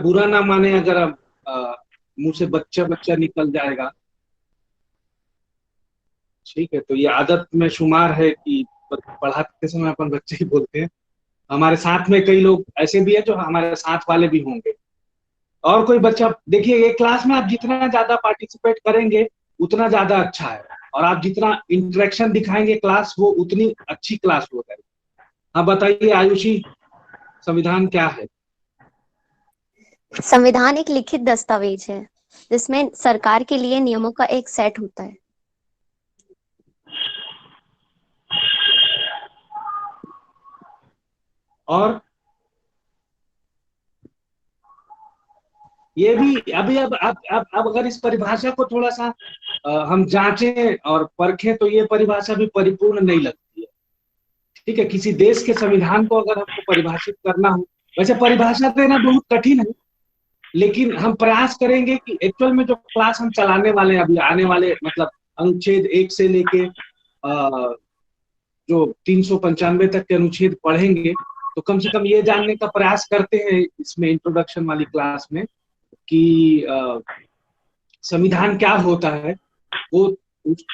बुरा ना माने अगर मुंह से बच्चा बच्चा निकल जाएगा। ठीक है, तो ये आदत में शुमार है कि पढ़ाते समय अपन बच्चे ही बोलते हैं। हमारे साथ में कई लोग ऐसे भी है जो हमारे साथ वाले भी होंगे। और कोई बच्चा देखिए, ये क्लास में आप जितना ज्यादा पार्टिसिपेट करेंगे उतना ज्यादा अच्छा है, और आप जितना इंटरेक्शन दिखाएंगे क्लास, वो उतनी अच्छी क्लास हो जाएगी। हाँ बताइए आयुषी, संविधान क्या है? संविधान एक लिखित दस्तावेज है जिसमें सरकार के लिए नियमों का एक सेट होता है। और ये भी अभी अब अगर इस परिभाषा को थोड़ा सा हम जांचें और परखें तो ये परिभाषा भी परिपूर्ण नहीं लगती है। ठीक है, किसी देश के संविधान को अगर हमको परिभाषित करना हो, वैसे परिभाषा देना बहुत कठिन है, लेकिन हम प्रयास करेंगे कि एक्चुअल में जो क्लास हम चलाने वाले हैं अभी आने वाले, मतलब अनुच्छेद 1 से लेके जो 395 तक के अनुच्छेद पढ़ेंगे, तो कम से कम ये जानने का प्रयास करते हैं इसमें इंट्रोडक्शन वाली क्लास में कि संविधान क्या होता है, वो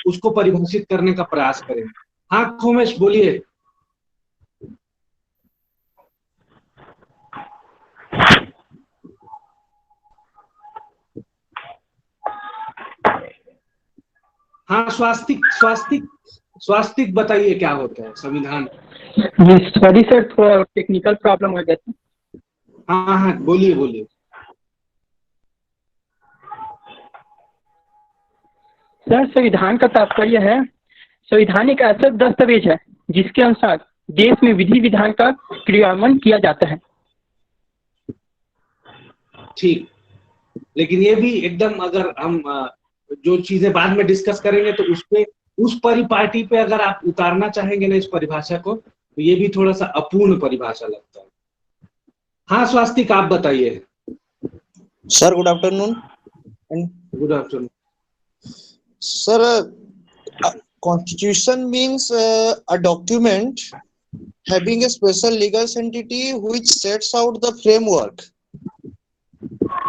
उसको परिभाषित करने का प्रयास करेंगे। हाँ खोमेश बोलिए। हाँ स्वास्तिक स्वास्तिक बताइए क्या होता है संविधान? सॉरी सर, थोड़ा टेक्निकल प्रॉब्लम हो गया था। हाँ हाँ बोलिए बोलिए। सर, संविधान का तात्पर्य है, संविधान एक ऐसा दस्तावेज है जिसके अनुसार देश में विधि विधान का क्रियान्वयन किया जाता है। ठीक, लेकिन ये भी एकदम, अगर हम जो चीजें बाद में डिस्कस करेंगे तो उसपे, उस परिपाटी पे अगर आप उतारना चाहेंगे ना इस परिभाषा को, तो ये भी थोड़ा सा अपूर्ण परिभाषा लगता है। हाँ स्वास्तिक आप बताइए। Sir good afternoon. Good afternoon sir, constitution means a document having a special legal entity which sets out the framework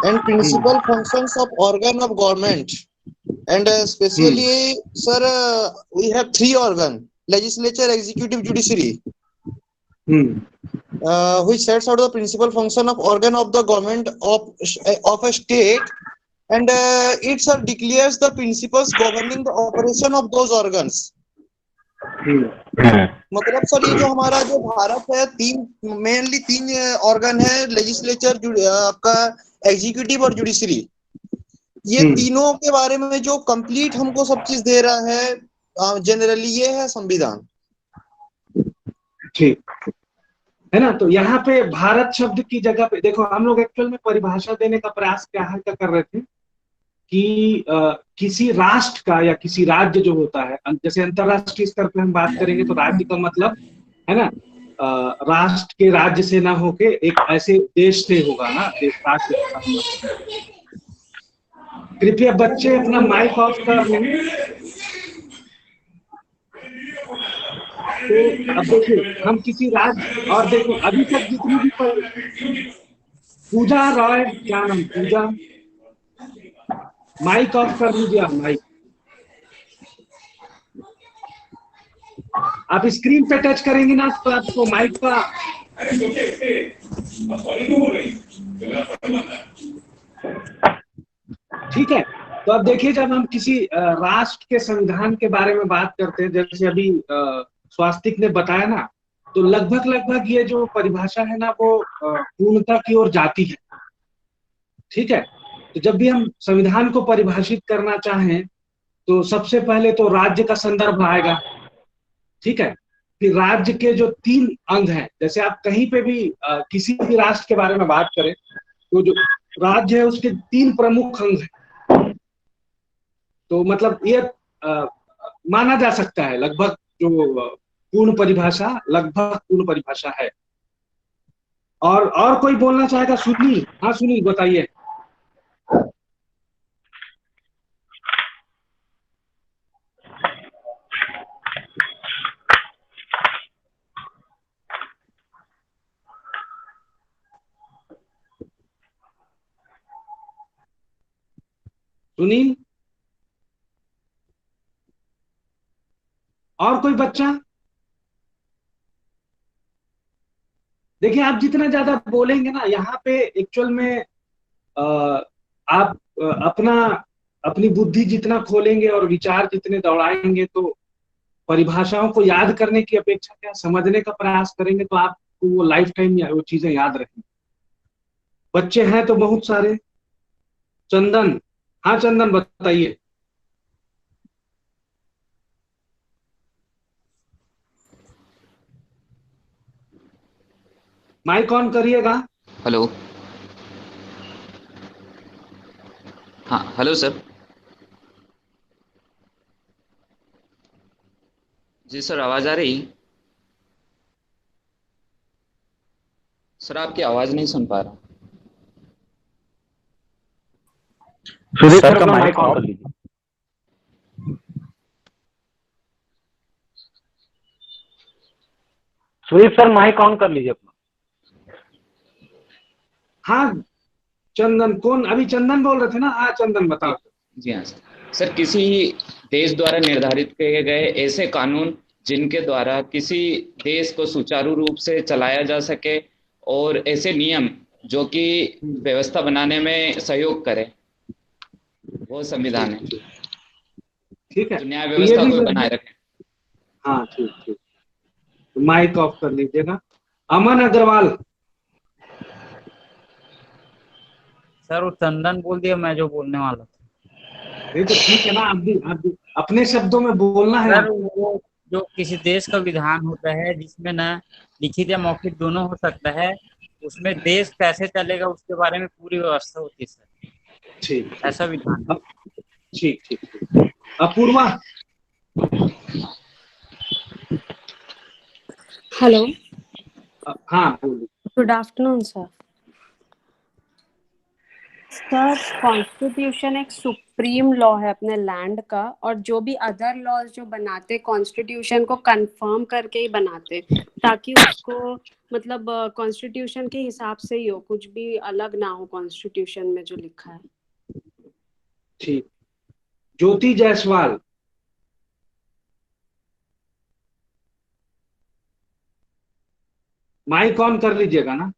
and principal functions of organ of government, and especially sir, we have three organ: legislature, executive, judiciary, which sets out the principal function of organ of the government of a state, and it sir declares the principles governing the operation of those organs. मतलब sir ये जो हमारा जो भारत है, mainly तीन organ है: legislature, आपका executive और जुडिशरी। ये तीनों के बारे में जो कंप्लीट हमको सब चीज दे रहा है जनरली, ये है संविधान। ठीक है ना। तो यहाँ पे भारत शब्द की जगह पे देखो, हम लोग एक्चुअल में परिभाषा देने का प्रयास क्या कर रहे थे कि किसी राष्ट्र का या किसी राज्य जो होता है, जैसे अंतरराष्ट्रीय स्तर पे हम बात करेंगे तो राज्य का मतलब है ना, राष्ट्र के राज्य से ना होके एक ऐसे देश से होगा ना, देश राष्ट्र का मतलब। कृपया बच्चे अपना माइक ऑफ कर लें। तो अब देखिए, हम किसी राज्य, और देखो अभी तक जितनी भी पूजा रॉय, क्या नाम, पूजा, माइक ऑफ कर लीजिए आप, माइक। आप स्क्रीन पे टच करेंगे ना तो आपको माइक का, ठीक है। तो अब देखिए, जब हम किसी राष्ट्र के संविधान के बारे में बात करते हैं, जैसे अभी स्वास्तिक ने बताया ना, तो लगभग लगभग ये जो परिभाषा है ना, वो पूर्णता की ओर जाती है। ठीक है, तो जब भी हम संविधान को परिभाषित करना चाहें तो सबसे पहले तो राज्य का संदर्भ आएगा। ठीक है, फिर राज्य के जो 3 अंग हैं, जैसे आप कहीं पे भी किसी भी राष्ट्र के बारे में बात करें तो जो राज्य है उसके 3 प्रमुख अंग हैं। तो मतलब ये माना जा सकता है लगभग जो पूर्ण परिभाषा, लगभग पूर्ण परिभाषा है। और कोई बोलना चाहेगा? सुनील, हाँ सुनील बताइए। सुनील, और कोई बच्चा? देखिए, आप जितना ज्यादा बोलेंगे ना यहाँ पे एक्चुअल में अ, आप अपना अपनी बुद्धि जितना खोलेंगे और विचार जितने दौड़ाएंगे, तो परिभाषाओं को याद करने की अपेक्षा क्या समझने का प्रयास करेंगे, तो आपको वो लाइफ टाइम वो चीजें याद रहेंगी। बच्चे हैं तो बहुत सारे। चंदन, हाँ चंदन बताइए। माइक ऑन करिएगा। हेलो। हाँ, हेलो सर। जी सर, आवाज़ आ रही? सर, आपकी आवाज़ नहीं सुन पा रहा। सुदीप सर अपना माइक ऑन कर लीजिए। सुदीप सर माइक ऑन कर लीजिए अपना। हाँ चंदन, कौन अभी चंदन बोल रहे थे ना? हाँ चंदन बताओ। जी हाँ सर, किसी देश द्वारा निर्धारित किए गए ऐसे कानून जिनके द्वारा किसी देश को सुचारू रूप से चलाया जा सके, और ऐसे नियम जो कि व्यवस्था बनाने में सहयोग करे, वो संविधान है। ठीक है, जो न्याय तो ये व्यवस्था भी को बनाए रखे। हाँ ठीक ठीक, माइक ऑफ कर लीजिएगा। अमन अग्रवाल। सर वो चंदन बोल दिया, मैं जो बोलने वाला था। नहीं तो ठीक है ना, आप भी अपने शब्दों में बोलना है सर आपको। वो जो किसी देश का विधान होता है जिसमें ना लिखित या मौखिक दोनों हो सकता है, उसमें देश कैसे चलेगा उसके बारे में पूरी व्यवस्था होती है सर। ठीक ऐसा विधान है। ठीक ठीक ठीक। अपूर्वा। हेलो, हाँ बोलिए। Good afternoon sir. Sir, constitution एक सुप्रीम लॉ है अपने लैंड का, और जो भी अदर लॉज जो बनाते कॉन्स्टिट्यूशन को कंफर्म करके ही बनाते, ताकि उसको मतलब कॉन्स्टिट्यूशन के हिसाब से ही हो, कुछ भी अलग ना हो कॉन्स्टिट्यूशन में जो लिखा है। ठीक। ज्योति जायसवाल। माइक ऑन कर लीजिएगा ना।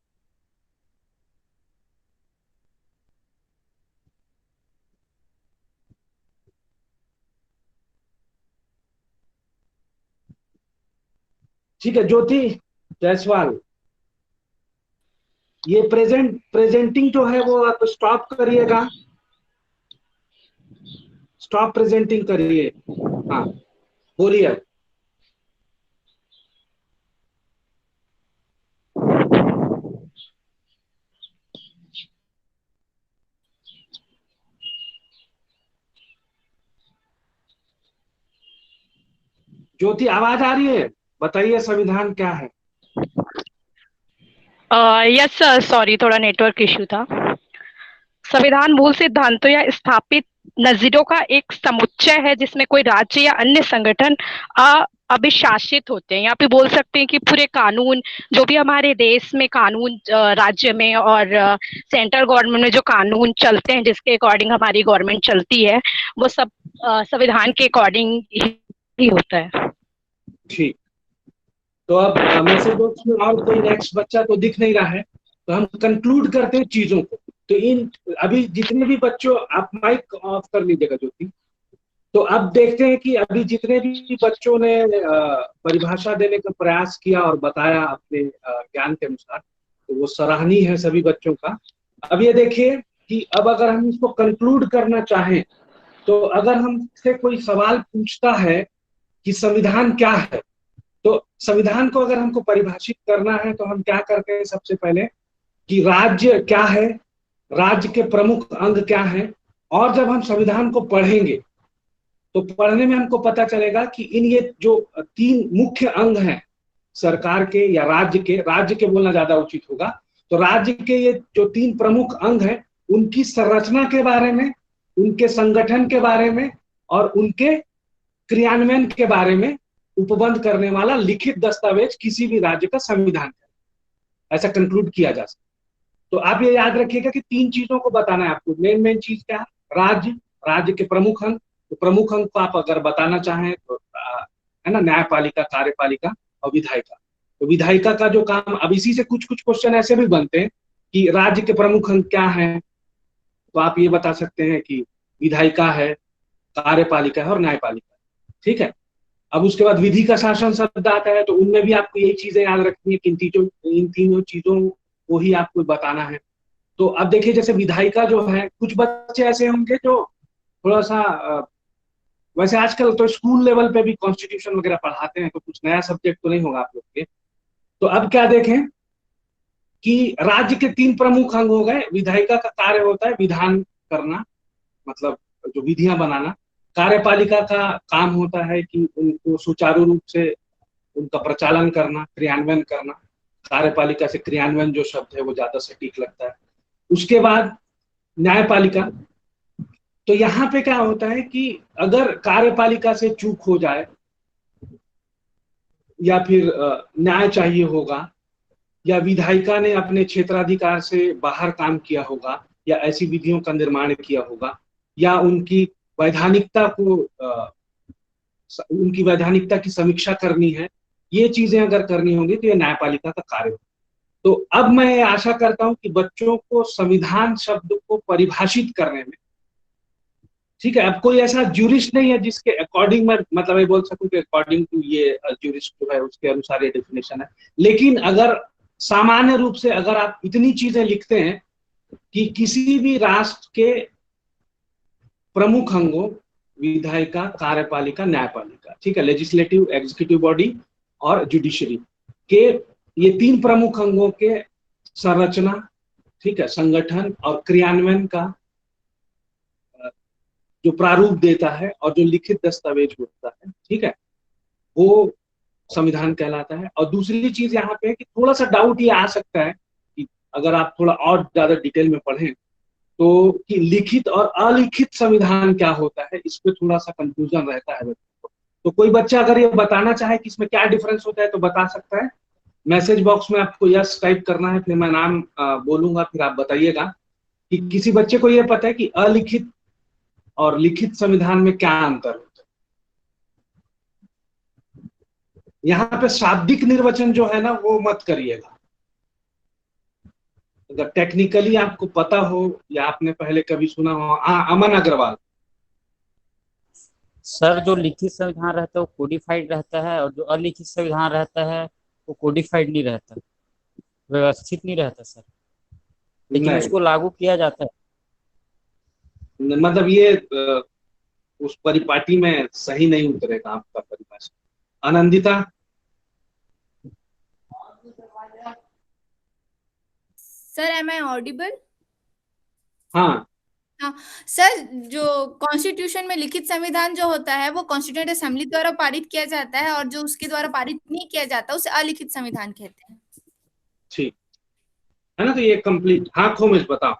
ठीक है ज्योति जायसवाल, ये प्रेजेंटिंग जो है वो आप स्टॉप करिएगा। स्टॉप प्रेजेंटिंग करिए। हाँ बोलिए। ज्योति आवाज आ रही है? बताइए संविधान क्या है। यस सर, सॉरी थोड़ा नेटवर्क इश्यू था। संविधान मूल सिद्धांतों या स्थापित नजीरों का एक समुच्चय है जिसमें कोई राज्य या अन्य संगठन अभिशासित होते हैं। यहाँ पे बोल सकते हैं कि पूरे कानून जो भी हमारे देश में कानून राज्य में और सेंट्रल गवर्नमेंट में जो कानून चलते हैं जिसके अकॉर्डिंग हमारी गवर्नमेंट चलती है, वो सब संविधान के अकॉर्डिंग ही होता है। ठीक, तो अब मैसेज बॉक्स में और कोई नेक्स्ट बच्चा तो दिख नहीं रहा है, तो हम कंक्लूड करते हैं चीजों को। तो इन अभी जितने भी बच्चों, आप माइक ऑफ कर लीजिएगा ज्योति। तो अब देखते हैं कि अभी जितने भी बच्चों ने परिभाषा देने का प्रयास किया और बताया अपने ज्ञान के अनुसार, तो वो सराहनीय है सभी बच्चों का। अब ये देखिए कि अब अगर हम इसको कंक्लूड करना चाहें, तो अगर हमसे कोई सवाल पूछता है कि संविधान क्या है, तो संविधान को अगर हमको परिभाषित करना है तो हम क्या करते हैं सबसे पहले कि राज्य क्या है, राज्य के प्रमुख अंग क्या हैं, और जब हम संविधान को पढ़ेंगे तो पढ़ने में हमको पता चलेगा कि इन ये जो तीन मुख्य अंग हैं सरकार के या राज्य के बोलना ज्यादा उचित होगा, तो राज्य के ये जो तीन प्रमुख अंग हैं उनकी संरचना के बारे में, उनके संगठन के बारे में और उनके क्रियान्वयन के बारे में उपबंध करने वाला लिखित दस्तावेज किसी भी राज्य का संविधान है, ऐसा कंक्लूड किया जा सकता है। तो आप ये याद रखिएगा कि तीन चीजों को बताना है आपको। मेन चीज क्या है? राज्य, राज्य के प्रमुख अंग, तो प्रमुख अंग को आप अगर बताना चाहें तो है ना, न्यायपालिका, कार्यपालिका और विधायिका। तो विधायिका का जो काम, अब इसी से कुछ कुछ क्वेश्चन ऐसे भी बनते हैं कि राज्य के प्रमुख अंग क्या हैं, तो आप ये बता सकते हैं कि विधायिका है, कार्यपालिका है और न्यायपालिका है। ठीक है। अब उसके बाद विधि का शासन शब्द आता है, तो उनमें भी आपको यही चीजें याद रखनी है कि इन तीनों चीजों को ही आपको बताना है। तो अब देखिए, जैसे विधायिका जो है, कुछ बच्चे ऐसे होंगे जो थोड़ा सा वैसे आजकल तो स्कूल लेवल पे भी कॉन्स्टिट्यूशन वगैरह पढ़ाते हैं, तो कुछ नया सब्जेक्ट तो नहीं होगा आप लोग के। तो अब क्या देखें कि राज्य के 3 प्रमुख अंग हो गए। विधायिका का कार्य होता है विधान करना, मतलब जो विधियां बनाना। कार्यपालिका का काम होता है कि उनको सुचारू रूप से उनका प्रचालन करना, क्रियान्वयन करना। कार्यपालिका से क्रियान्वयन जो शब्द है वो ज्यादा सटीक लगता है। उसके बाद न्यायपालिका। तो यहाँ पे क्या होता है कि अगर कार्यपालिका से चूक हो जाए या फिर न्याय चाहिए होगा, या विधायिका ने अपने क्षेत्राधिकार से बाहर काम किया होगा, या ऐसी विधियों का निर्माण किया होगा, या उनकी वैधानिकता को उनकी वैधानिकता की समीक्षा करनी है, ये चीजें अगर करनी होंगी तो ये न्यायपालिका का कार्य होगा। तो अब मैं आशा करता हूं कि बच्चों को संविधान शब्द को परिभाषित करने में, ठीक है, अब कोई ऐसा ज्यूरिस्ट नहीं है जिसके अकॉर्डिंग मैं मतलब ये बोल सकूं कि अकॉर्डिंग टू ये ज्यूरिस्ट जो है उसके अनुसार ये डेफिनेशन है। लेकिन अगर सामान्य रूप से अगर आप इतनी चीजें लिखते हैं कि किसी भी राष्ट्र के प्रमुख अंगों, विधायिका, कार्यपालिका, न्यायपालिका, ठीक है, लेजिस्लेटिव, एग्जीक्यूटिव बॉडी और जुडिशरी के ये 3 प्रमुख अंगों के संरचना, ठीक है, संगठन और क्रियान्वयन का जो प्रारूप देता है और जो लिखित दस्तावेज होता है, ठीक है, वो संविधान कहलाता है। और दूसरी चीज यहाँ पे है कि थोड़ा सा डाउट ये आ सकता है कि अगर आप थोड़ा और ज्यादा डिटेल में पढ़ें तो कि लिखित और अलिखित संविधान क्या होता है, इस पे थोड़ा सा कंफ्यूजन रहता है बच्चों को। तो कोई बच्चा अगर ये बताना चाहे कि इसमें क्या डिफरेंस होता है तो बता सकता है। मैसेज बॉक्स में आपको यस टाइप करना है, फिर मैं नाम बोलूंगा, फिर आप बताइएगा कि किसी बच्चे को ये पता है कि अलिखित और लिखित संविधान में क्या अंतर होता है। यहाँ पे शाब्दिक निर्वचन जो है ना वो मत करिएगा। अगर टेक्निकली आपको पता हो या आपने पहले कभी सुना हो, अमन अग्रवाल। सर, जो लिखित संविधान रहता है वो कोडिफाइड रहता है, और जो अलिखित संविधान रहता है वो कोडिफाइड नहीं रहता, व्यवस्थित नहीं रहता सर, लेकिन उसको लागू किया जाता है। मतलब ये उस परिपाटी में सही नहीं उतरेगा आपका परिभाषा। Anandita. Sir, am I audible? हाँ हाँ सर, जो कॉन्स्टिट्यूशन में लिखित संविधान जो होता है वो कॉन्स्टिट्यूएंट असेंबली द्वारा पारित किया जाता है, और जो उसके द्वारा पारित नहीं किया जाता उसे अलिखित संविधान कहते हैं। ठीक है ना, तो ये कंप्लीट। हाँ खोमेश बताओ।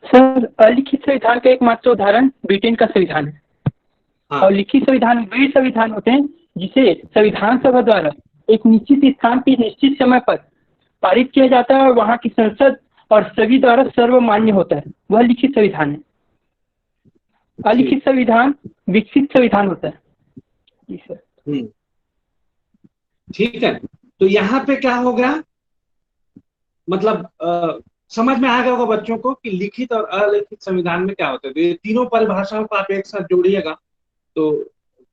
सर, अलिखित संविधान का एकमात्र उदाहरण ब्रिटेन का संविधान है। हाँ। और लिखित संविधान वे संविधान होते हैं जिसे संविधान सभा द्वारा एक निश्चित स्थान पर निश्चित समय पर पारित किया जाता है और वहाँ की संसद और सभी द्वारा सर्वमान्य होता है, वह लिखित संविधान है। अलिखित संविधान विकसित संविधान होता है। जी सर। ठीक है, तो यहाँ पे क्या हो गया, मतलब समझ में आ गया होगा बच्चों को कि लिखित और अलिखित संविधान में क्या होता है। तो ये तीनों परिभाषाओं को आप एक साथ जोड़िएगा तो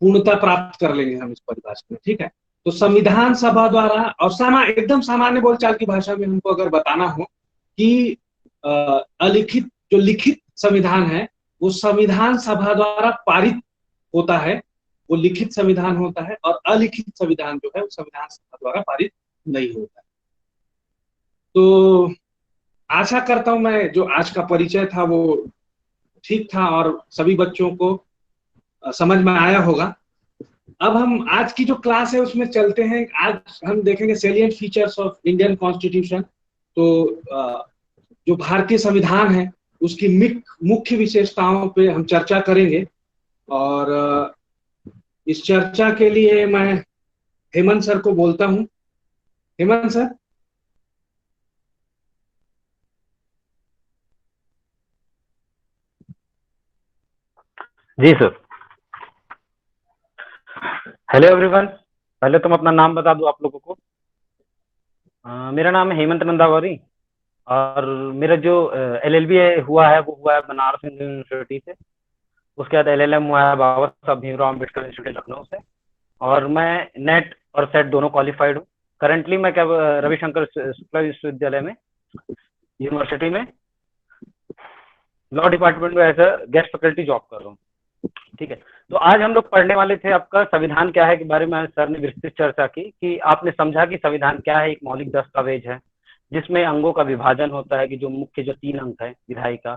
पूर्णता प्राप्त कर लेंगे हम इस परिभाषा में। ठीक है, तो संविधान सभा द्वारा, और एकदम सामान्य बोलचाल की भाषा में हमको अगर बताना हो कि अलिखित जो लिखित संविधान है वो संविधान सभा द्वारा पारित होता है, वो लिखित संविधान होता है, और अलिखित संविधान जो है वो संविधान सभा द्वारा पारित नहीं होता है। तो आशा करता हूं मैं जो आज का परिचय था वो ठीक था और सभी बच्चों को समझ में आया होगा। अब हम आज की जो क्लास है उसमें चलते हैं। आज हम देखेंगे salient features of Indian constitution. तो जो भारतीय संविधान है उसकी मुख्य विशेषताओं पे हम चर्चा करेंगे, और इस चर्चा के लिए मैं हेमंत सर को बोलता हूं। हेमंत सर। जी सर। हेलो एवरीवन, पहले तो मैं अपना नाम बता दूं आप लोगों को। मेरा नाम है हेमंत नंदावरी और मेरा जो एलएलबी हुआ है वो हुआ है बनारस हिंदू यूनिवर्सिटी से। उसके बाद एलएलएम हुआ है बाबा साहब भीमराव अम्बेडकर इंस्टीट्यूट लखनऊ से, और मैं नेट और सेट दोनों क्वालिफाइड हूँ। करंटली मैं क्या रविशंकर शुक्ला विश्वविद्यालय में यूनिवर्सिटी में लॉ डिपार्टमेंट में as a guest faculty job कर रहा हूँ। ठीक है, तो आज हम लोग पढ़ने वाले थे आपका संविधान क्या है के बारे में। सर ने विस्तृत चर्चा की कि आपने समझा कि संविधान क्या है। एक मौलिक दस्तावेज है जिसमें अंगों का विभाजन होता है कि जो मुख्य जो 3 अंग है, विधायिका,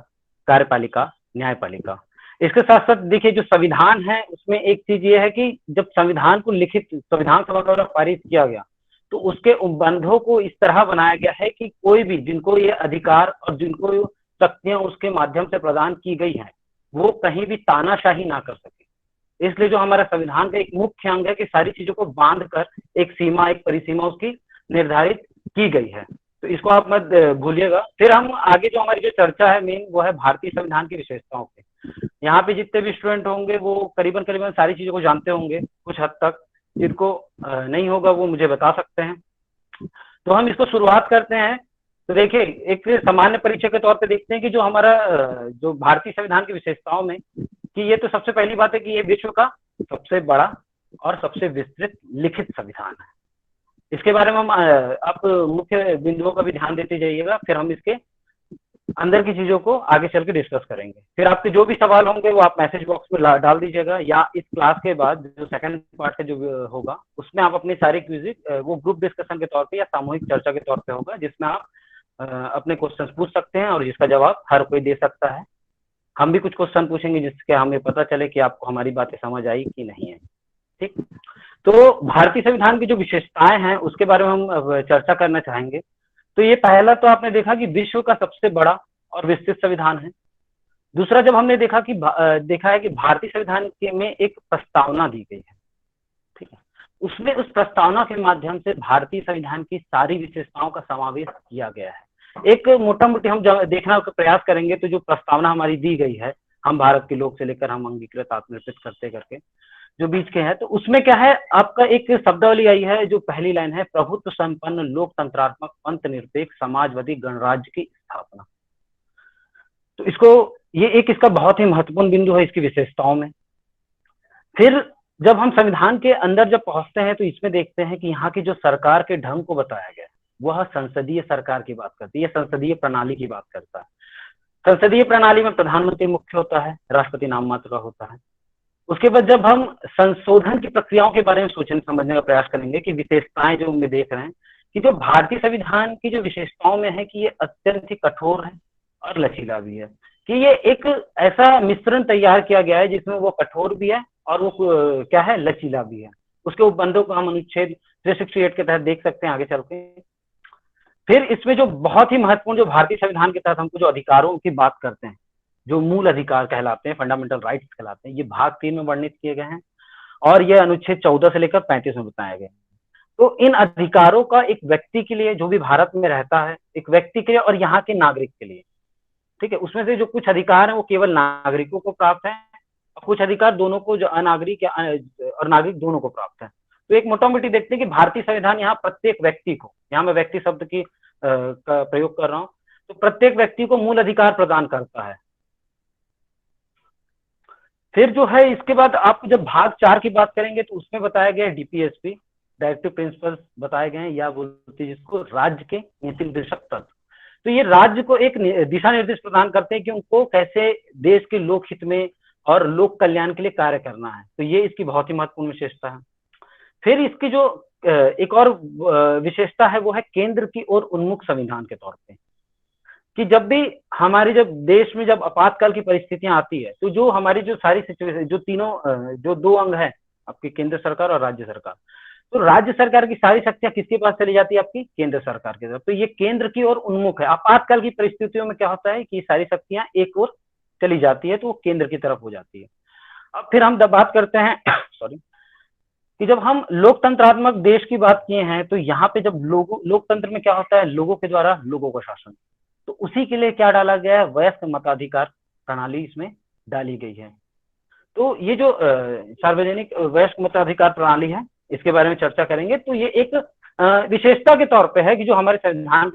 कार्यपालिका, न्यायपालिका। इसके साथ साथ देखिए जो संविधान है उसमें एक चीज ये है कि जब संविधान को लिखित संविधान सभा द्वारा पारित किया गया तो उसके उपबंधों को इस तरह बनाया गया है कि कोई भी जिनको ये अधिकार और जिनको शक्तियां उसके माध्यम से प्रदान की गई है वो कहीं भी तानाशाही ना कर सके। इसलिए जो हमारा संविधान का एक मुख्य अंग है कि सारी चीजों को बांध कर एक सीमा, एक परिसीमा उसकी निर्धारित की गई है। तो इसको आप मत भूलिएगा। फिर हम आगे जो हमारी जो चर्चा है मेन वो है भारतीय संविधान की विशेषताओं पे। यहाँ पे जितने भी स्टूडेंट होंगे वो करीबन करीबन सारी चीजों को जानते होंगे कुछ हद तक। जिनको नहीं होगा वो मुझे बता सकते हैं। तो हम इसको शुरुआत करते हैं। तो देखिए एक सामान्य परिचय के तौर पे देखते हैं कि जो हमारा जो भारतीय संविधान की विशेषताओं में कि ये तो सबसे पहली बात है कि ये विश्व का सबसे बड़ा और सबसे विस्तृत लिखित संविधान है। इसके बारे में हम आप मुख्य बिंदुओं का भी ध्यान देते जाइएगा, फिर हम इसके अंदर की चीजों को आगे चल के डिस्कस करेंगे। फिर आपके जो भी सवाल होंगे वो आप मैसेज बॉक्स में डाल दीजिएगा, या इस क्लास के बाद जो सेकंड पार्ट का जो होगा उसमें आप अपनी सारी क्विज़ वो ग्रुप डिस्कशन के तौर पे या सामूहिक चर्चा के तौर पे होगा, जिसमें आप अपने क्वेश्चन पूछ सकते हैं और जिसका जवाब हर कोई दे सकता है। हम भी कुछ क्वेश्चन पूछेंगे जिसके हमें पता चले कि आपको हमारी बातें समझ आई कि नहीं है। ठीक, तो भारतीय संविधान की जो विशेषताएं हैं उसके बारे में हम चर्चा करना चाहेंगे। तो ये पहला तो आपने देखा कि विश्व का सबसे बड़ा और विस्तृत संविधान है। दूसरा जब हमने देखा है कि भारतीय संविधान में एक प्रस्तावना दी गई है। ठीक है, उसमें उस प्रस्तावना के माध्यम से भारतीय संविधान की सारी विशेषताओं का समावेश किया गया है। एक मोटा मोटी हम देखना का प्रयास करेंगे तो जो प्रस्तावना हमारी दी गई है, हम भारत के लोग से लेकर हम अंगीकृत आत्मनिर्भर करते करके जो बीच के हैं, तो उसमें क्या है आपका एक शब्दावली आई है। जो पहली लाइन है, प्रभुत्व संपन्न लोकतंत्रात्मक पंथ निरपेक्ष समाजवादी गणराज्य की स्थापना। तो इसको ये एक इसका बहुत ही महत्वपूर्ण बिंदु है इसकी विशेषताओं में। फिर जब हम संविधान के अंदर जब पहुंचते हैं तो इसमें देखते हैं कि यहाँ की जो सरकार के ढंग को बताया गया है वह संसदीय सरकार की बात करती है, संसदीय प्रणाली की बात करता है। संसदीय प्रणाली में प्रधानमंत्री मुख्य होता है, राष्ट्रपति नाम मात्र का होता है। उसके बाद जब हम संशोधन की प्रक्रियाओं के बारे में सोचने समझने का प्रयास करेंगे कि विशेषताएं जो हम देख रहे हैं कि जो भारतीय संविधान की जो विशेषताओं में है कि ये अत्यंत ही कठोर है और लचीला भी है, कि ये एक ऐसा मिश्रण तैयार किया गया है जिसमें वो कठोर भी है और वो क्या है लचीला भी है। उसके उपबंधों को हम अनुच्छेद 368 के तहत देख सकते हैं आगे चल के। फिर इसमें जो बहुत ही महत्वपूर्ण जो भारतीय संविधान के तहत हमको जो अधिकारों की बात करते हैं, जो मूल अधिकार कहलाते हैं, फंडामेंटल राइट्स कहलाते हैं, ये भाग 3 में वर्णित किए गए हैं और ये अनुच्छेद 14 से लेकर 35 में बताए गए। तो इन अधिकारों का एक व्यक्ति के लिए जो भी भारत में रहता है, एक व्यक्ति के लिए और यहाँ के नागरिक के लिए, ठीक है, उसमें से जो कुछ अधिकार है वो केवल नागरिकों को प्राप्त है और कुछ अधिकार दोनों को, जो अनागरिक और नागरिक दोनों को प्राप्त है। तो एक मोटा मोटी देखते हैं कि भारतीय संविधान यहाँ प्रत्येक व्यक्ति को, यहाँ मैं व्यक्ति शब्द की का प्रयोग कर रहा हूँ, तो प्रत्येक व्यक्ति को मूल अधिकार प्रदान करता है। फिर जो है इसके बाद आप जब भाग 4 की बात करेंगे तो उसमें बताया गया है डीपीएसपी, डायरेक्टिव प्रिंसिपल्स बताए गए हैं, या बोलते हैं जिसको राज्य के नीति निर्देशक तत्व। तो ये राज्य को एक दिशा निर्देश प्रदान करते हैं कि उनको कैसे देश के लोक हित में और लोक कल्याण के लिए कार्य करना है। तो ये इसकी बहुत ही महत्वपूर्ण विशेषता है। फिर इसकी जो एक और विशेषता है वो है केंद्र की ओर उन्मुख संविधान के तौर पे, कि जब भी हमारे जब देश में जब आपातकाल की परिस्थितियां आती है तो जो हमारी जो सारी सिचुएशन, जो तीनों जो 2 अंग है आपकी केंद्र सरकार और राज्य सरकार, तो राज्य सरकार की सारी शक्तियां किसके पास चली जाती है? आपकी केंद्र सरकार के तरफ। तो ये केंद्र की ओर उन्मुख है। आपातकाल की परिस्थितियों में क्या होता है कि सारी शक्तियां एक ओर चली जाती है तो वो केंद्र की तरफ हो जाती है। अब फिर हम बात करते हैं सॉरी कि जब हम लोकतंत्रात्मक देश की बात किए हैं तो यहाँ पे जब लोकतंत्र में क्या होता है, लोगों के द्वारा लोगों का शासन, तो उसी के लिए क्या डाला गया है, वयस्क मताधिकार प्रणाली इसमें डाली गई है। तो ये जो सार्वजनिक वयस्क मताधिकार प्रणाली है, इसके बारे में चर्चा करेंगे। तो ये एक विशेषता के तौर पे है कि जो हमारे संविधान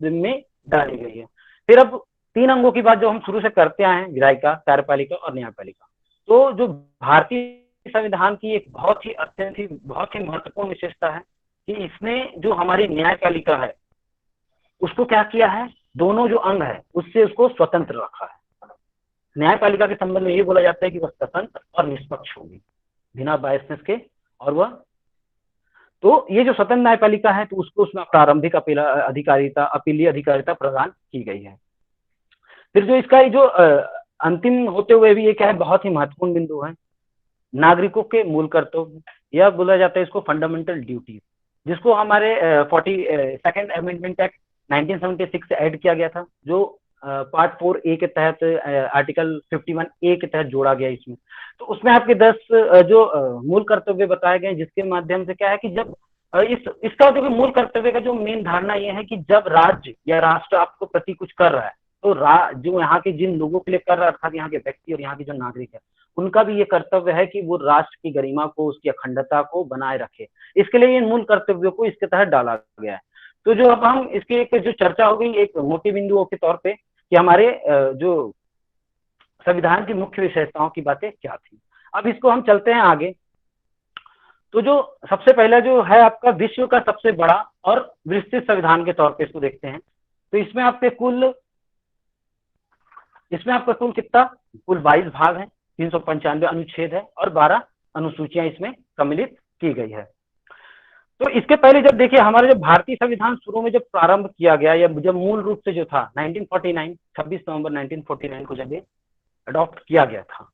में डाली गई है। फिर अब 3 अंगों की बात जो हम शुरू से करते आए हैं, विधायिका, कार्यपालिका और न्यायपालिका। तो जो भारतीय संविधान की एक बहुत ही महत्वपूर्ण विशेषता है कि इसने जो हमारी न्यायपालिका है उसको क्या किया है, दोनों जो अंग है उससे उसको स्वतंत्र रखा है। न्यायपालिका के संबंध में ये बोला जाता है कि वह स्वतंत्र और निष्पक्ष होगी, बिना बायसनेस के। और वह तो ये जो स्वतंत्र न्यायपालिका है, तो उसको उसमें प्रारंभिक अपीलीय अधिकारिता प्रदान की गई है। फिर जो इसका जो अंतिम होते हुए भी ये क्या है, बहुत ही महत्वपूर्ण बिंदु है, नागरिकों के मूल कर्तव्य, यह बोला जाता है इसको फंडामेंटल ड्यूटीज, जिसको हमारे 42nd अमेंडमेंट एक्ट 1976 से ऐड किया गया था, जो पार्ट 4A के तहत आर्टिकल 51A के तहत जोड़ा गया इसमें। तो उसमें आपके 10 जो मूल कर्तव्य बताए गए, जिसके माध्यम से क्या है कि जब इसका जो मूल कर्तव्य का जो मेन धारणा ये है कि जब राज्य या राष्ट्र आपको प्रति कुछ कर रहा है, तो जो यहाँ के जिन लोगों के लिए कर रहा है, अर्थात यहाँ के व्यक्ति और यहाँ के जो नागरिक है, उनका भी ये कर्तव्य है कि वो राष्ट्र की गरिमा को, उसकी अखंडता को बनाए रखे। इसके लिए इन मूल कर्तव्यों को इसके तहत डाला गया है। तो जो अब हम इसकी एक जो चर्चा हो गई एक मोटे बिंदुओं के तौर पे कि हमारे जो संविधान की मुख्य विशेषताओं की बातें क्या थी। अब इसको हम चलते हैं आगे। तो जो सबसे पहला जो है आपका विश्व का सबसे बड़ा और विस्तृत संविधान के तौर पे इसको देखते हैं। तो इसमें आपके कुल कितना, कुल 22 भाग हैं, 395 अनुच्छेद है और 12 अनुसूचियां इसमें सम्मिलित की गई है। तो इसके पहले जब देखिए हमारा जब भारतीय संविधान शुरू में जब प्रारंभ किया गया, या जब मूल रूप से जो था 1949, 26 नवंबर 1949 को जब ये अडॉप्ट किया गया था,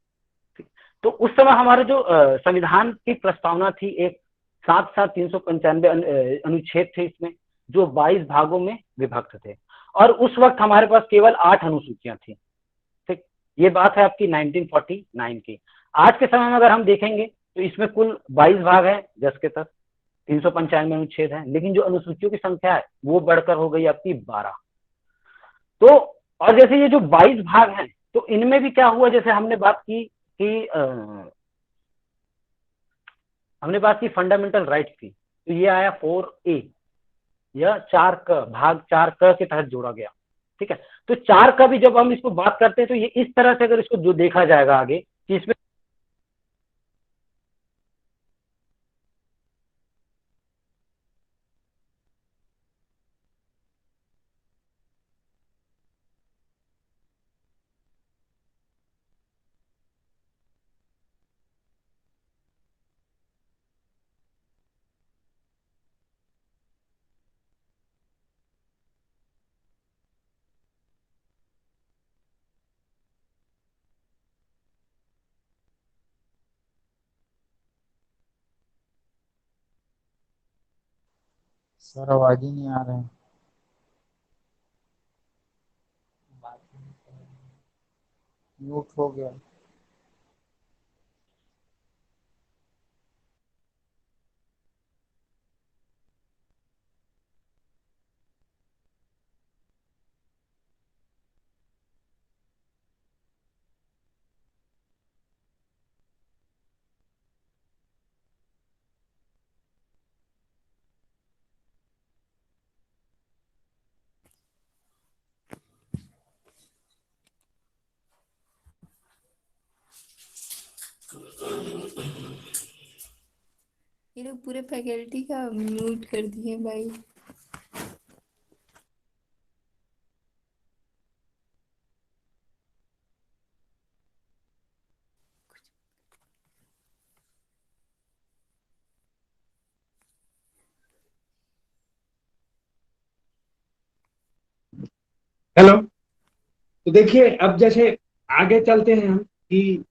तो उस समय हमारे जो संविधान की प्रस्तावना थी, एक 395 अनुच्छेद थे इसमें, जो 22 भागों में विभक्त थे। और उस वक्त हमारे पास केवल 8 अनुसूचियां थी। ठीक, ये बात है आपकी 1949 की। आज के समय में अगर हम देखेंगे तो इसमें कुल 22 भाग है, 10 के तहत 395 अनुच्छेद है, लेकिन जो अनुसूचियों की संख्या है वो बढ़कर हो गई आपकी 12। तो और जैसे ये जो 22 भाग हैं, तो इनमें भी क्या हुआ, जैसे हमने बात की फंडामेंटल राइट्स की, तो ये आया 4A, यह 4 भाग 4 के तहत जोड़ा गया। ठीक है, तो 4 का भी जब हम इसको बात करते हैं तो ये इस तरह से अगर इसको जो देखा जाएगा आगे कि इसमें सर आवाज ही नहीं आ रहा है। म्यूट हो गया। ये लोग पूरे फैकल्टी का म्यूट कर दिए भाई। हेलो। तो देखिए अब जैसे आगे चलते हैं हम कि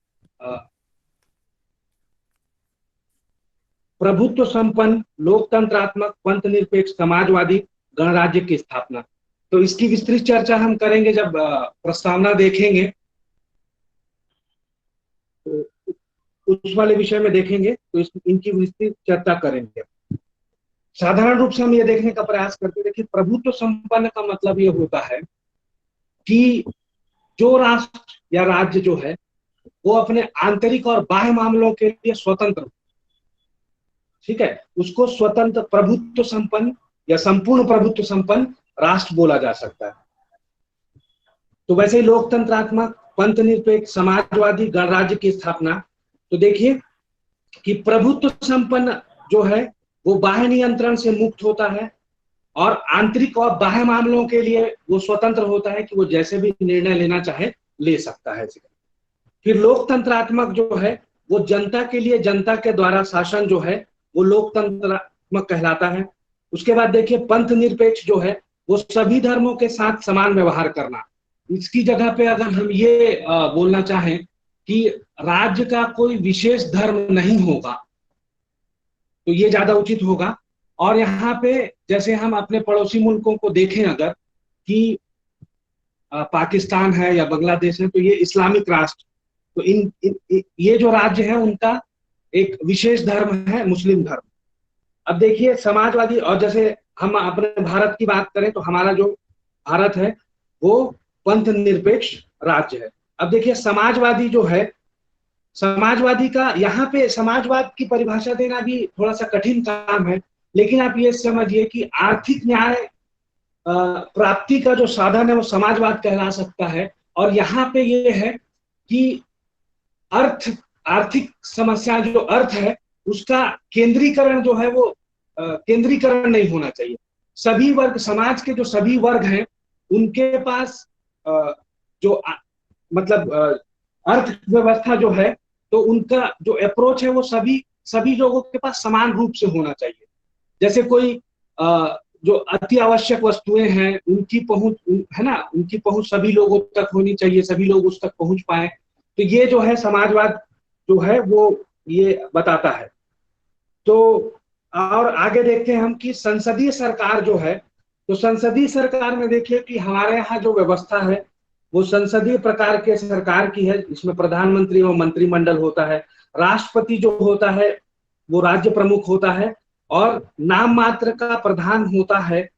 प्रभुत्व संपन्न, लोकतंत्रात्मक, पंथ निरपेक्ष, समाजवादी गणराज्य की स्थापना। तो इसकी विस्तृत चर्चा हम करेंगे जब प्रस्तावना देखेंगे, तो उस वाले विषय में देखेंगे तो इनकी विस्तृत चर्चा करेंगे। साधारण रूप से हम ये देखने का प्रयास करते हैं। देखिए प्रभुत्व संपन्न का मतलब ये होता है कि जो राष्ट्र या राज्य जो है वो अपने आंतरिक और बाह्य मामलों के लिए स्वतंत्र हो, ठीक है, उसको स्वतंत्र प्रभुत्व संपन्न या संपूर्ण प्रभुत्व संपन्न राष्ट्र बोला जा सकता है। तो वैसे ही लोकतंत्रात्मक, पंथ निरपेक्ष, समाजवादी गणराज्य की स्थापना, तो देखिए कि प्रभुत्व संपन्न जो है वो बाह्य नियंत्रण से मुक्त होता है और आंतरिक और बाह्य मामलों के लिए वो स्वतंत्र होता है कि वो जैसे भी निर्णय लेना चाहे ले सकता है। फिर लोकतंत्रात्मक जो है वो जनता के लिए जनता के द्वारा शासन जो है वो लोकतंत्रात्मक कहलाता है। उसके बाद देखिए पंथ निरपेक्ष जो है वो सभी धर्मों के साथ समान व्यवहार करना। इसकी जगह पे अगर हम ये बोलना चाहें कि राज्य का कोई विशेष धर्म नहीं होगा तो ये ज्यादा उचित होगा। और यहाँ पे जैसे हम अपने पड़ोसी मुल्कों को देखें अगर कि पाकिस्तान है या बांग्लादेश है तो ये इस्लामिक राष्ट्र, तो ये जो राज्य है उनका एक विशेष धर्म है मुस्लिम धर्म। अब देखिए समाजवादी, और जैसे हम अपने भारत की बात करें तो हमारा जो भारत है वो पंथ निरपेक्ष राज्य है। अब देखिए समाजवादी जो है, समाजवादी का यहाँ पे समाजवाद की परिभाषा देना भी थोड़ा सा कठिन काम है, लेकिन आप ये समझिए कि आर्थिक न्याय प्राप्ति का जो साधन है वो समाजवाद कहला सकता है। और यहाँ पे ये है कि आर्थिक समस्या जो अर्थ है उसका केंद्रीकरण जो है वो केंद्रीकरण नहीं होना चाहिए। सभी वर्ग, समाज के जो सभी वर्ग हैं उनके पास जो मतलब अर्थव्यवस्था जो है तो उनका जो अप्रोच है वो सभी लोगों के पास समान रूप से होना चाहिए। जैसे कोई जो अति आवश्यक वस्तुएं हैं उनकी पहुंच है ना, उनकी पहुंच सभी लोगों तक होनी चाहिए, सभी लोग उस तक पहुंच पाए। तो ये जो है समाजवाद जो है वो ये बताता है। तो और आगे देखते हैं हम कि संसदीय सरकार जो है, तो संसदीय सरकार में देखिए कि हमारे यहाँ जो व्यवस्था है वो संसदीय प्रकार के सरकार की है, इसमें प्रधानमंत्री और मंत्रिमंडल होता है। राष्ट्रपति जो होता है वो राज्य प्रमुख होता है और नाम मात्र का प्रधान होता है।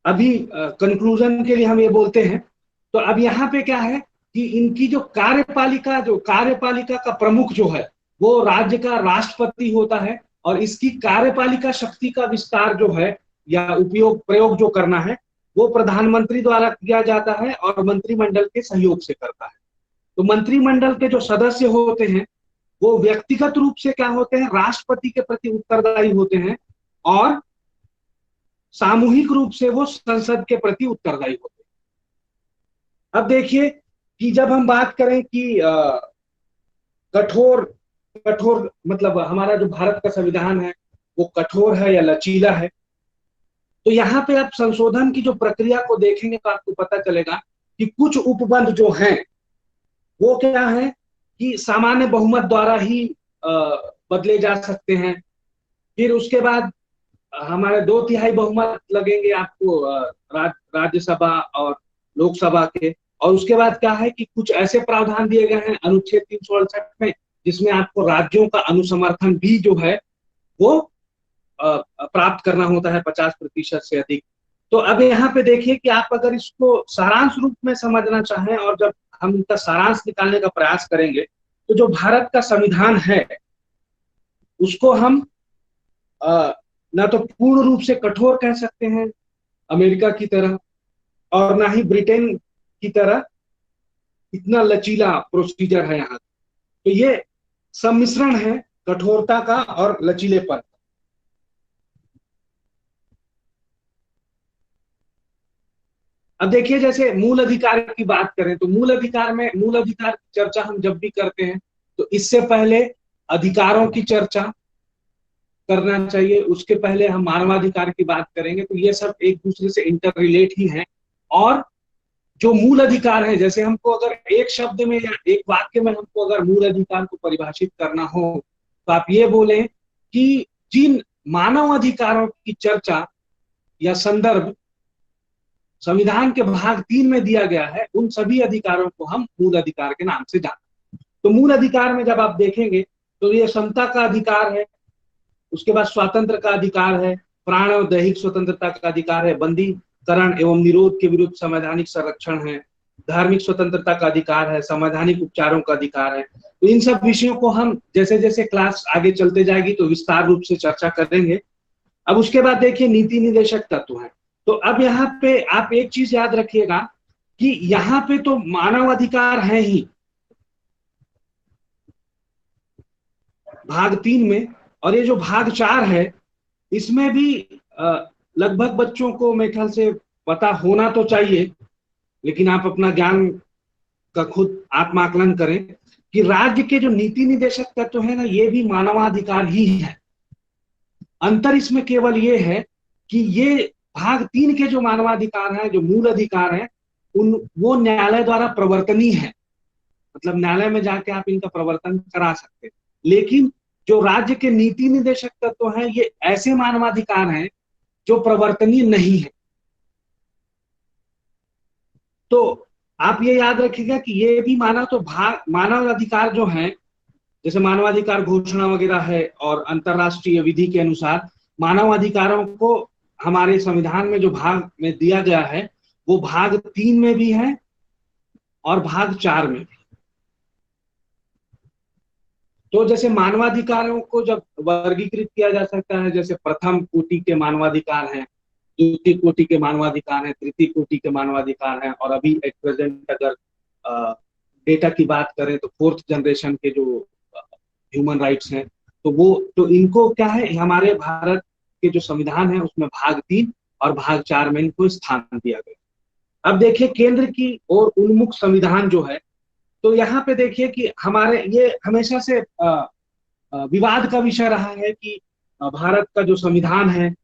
अभी कंक्लूजन के लिए हम ये बोलते हैं। तो अब यहाँ पे क्या है कि इनकी जो कार्यपालिका का प्रमुख जो है वो राज्य का राष्ट्रपति होता है और इसकी कार्यपालिका शक्ति का विस्तार जो है या प्रयोग जो करना है वो प्रधानमंत्री द्वारा किया जाता है और मंत्रिमंडल के सहयोग से करता है। तो मंत्रिमंडल के जो सदस्य होते हैं वो व्यक्तिगत रूप से क्या होते हैं, राष्ट्रपति के प्रति उत्तरदायी होते हैं और सामूहिक रूप से वो संसद के प्रति उत्तरदायी होते हैं। अब देखिए कि जब हम बात करें कि कठोर मतलब हमारा जो भारत का संविधान है वो कठोर है या लचीला है, तो यहाँ पे आप संशोधन की जो प्रक्रिया को देखेंगे तो आपको पता चलेगा कि कुछ उपबंध जो हैं वो क्या है कि सामान्य बहुमत द्वारा ही बदले जा सकते हैं। फिर उसके बाद हमारे 2/3 बहुमत लगेंगे आपको राज्यसभा और लोकसभा के। और उसके बाद क्या है कि कुछ ऐसे प्रावधान दिए गए हैं अनुच्छेद 368 में जिसमें आपको राज्यों का अनुसमर्थन भी जो है वो प्राप्त करना होता है 50% से अधिक। तो अब यहाँ पे देखिए कि आप अगर इसको सारांश रूप में समझना चाहें और जब हम इनका सारांश निकालने का प्रयास करेंगे तो जो भारत का संविधान है उसको हम ना तो पूर्ण रूप से कठोर कह सकते हैं अमेरिका की तरह और ना ही ब्रिटेन की तरह इतना लचीला प्रोसीजर है यहाँ। तो ये सम्मिश्रण है कठोरता का और लचीलेपन। अब देखिए जैसे मूल अधिकार की बात करें तो मूल अधिकार की चर्चा हम जब भी करते हैं तो इससे पहले अधिकारों की चर्चा करना चाहिए, उसके पहले हम मानवाधिकार की बात करेंगे। तो ये सब एक दूसरे से इंटर रिलेट ही हैं। और जो मूल अधिकार है, जैसे हमको अगर एक शब्द में या एक वाक्य में हमको अगर मूल अधिकार को परिभाषित करना हो तो आप ये बोलें कि जिन मानव अधिकारों की चर्चा या संदर्भ संविधान के भाग 3 में दिया गया है उन सभी अधिकारों को हम मूल अधिकार के नाम से जानते हैं। तो मूल अधिकार में जब आप देखेंगे तो ये समता का अधिकार है, उसके बाद स्वातंत्र का अधिकार है, प्राण और दैहिक स्वतंत्रता का अधिकार है, बंदीकरण एवं निरोध के विरुद्ध संवैधानिक संरक्षण है, धार्मिक स्वतंत्रता का अधिकार है, संवैधानिक उपचारों का अधिकार है। तो इन सब विषयों को हम जैसे जैसे क्लास आगे चलते जाएगी तो विस्तार रूप से चर्चा करेंगे। अब उसके बाद देखिए नीति निदेशक तत्व है। तो अब यहाँ पे आप एक चीज याद रखिएगा कि यहाँ पे तो मानव अधिकार है ही भाग 3 में, और ये जो भाग 4 है इसमें भी लगभग बच्चों को मेरे ख्याल से पता होना तो चाहिए, लेकिन आप अपना ज्ञान का खुद आत्माकलन करें कि राज्य के जो नीति निदेशक तत्व है ना, ये भी मानवाधिकार ही है। अंतर इसमें केवल ये है कि ये भाग 3 के जो मानवाधिकार हैं, जो मूल अधिकार हैं, वो न्यायालय द्वारा प्रवर्तनीय है, मतलब न्यायालय में जाके आप इनका प्रवर्तन करा सकते हैं। लेकिन जो राज्य के नीति निदेशक तत्व हैं, ये ऐसे मानवाधिकार हैं जो प्रवर्तनीय नहीं है। तो आप ये याद रखिएगा कि ये भी मानव अधिकार जो है, जैसे मानवाधिकार घोषणा वगैरह है और अंतरराष्ट्रीय विधि के अनुसार मानव अधिकारों को हमारे संविधान में जो भाग में दिया गया है वो भाग 3 में भी है और भाग 4 में भी। तो जैसे मानवाधिकारों को जब वर्गीकृत किया जा सकता है, जैसे प्रथम कोटि के मानवाधिकार हैं, द्वितीय कोटि के मानवाधिकार हैं, तृतीय कोटि के मानवाधिकार हैं, और अभी एट प्रेजेंट अगर डेटा की बात करें तो 4th जनरेशन के जो ह्यूमन राइट्स हैं, तो इनको क्या है, हमारे भारत के जो संविधान है उसमें भाग 3 और भाग 4 में इनको स्थान दिया गया। अब देखिए केंद्र की ओर उन्मुख संविधान जो है, तो यहाँ पे देखिए कि हमारे ये हमेशा से विवाद का विषय रहा है कि भारत का जो संविधान है,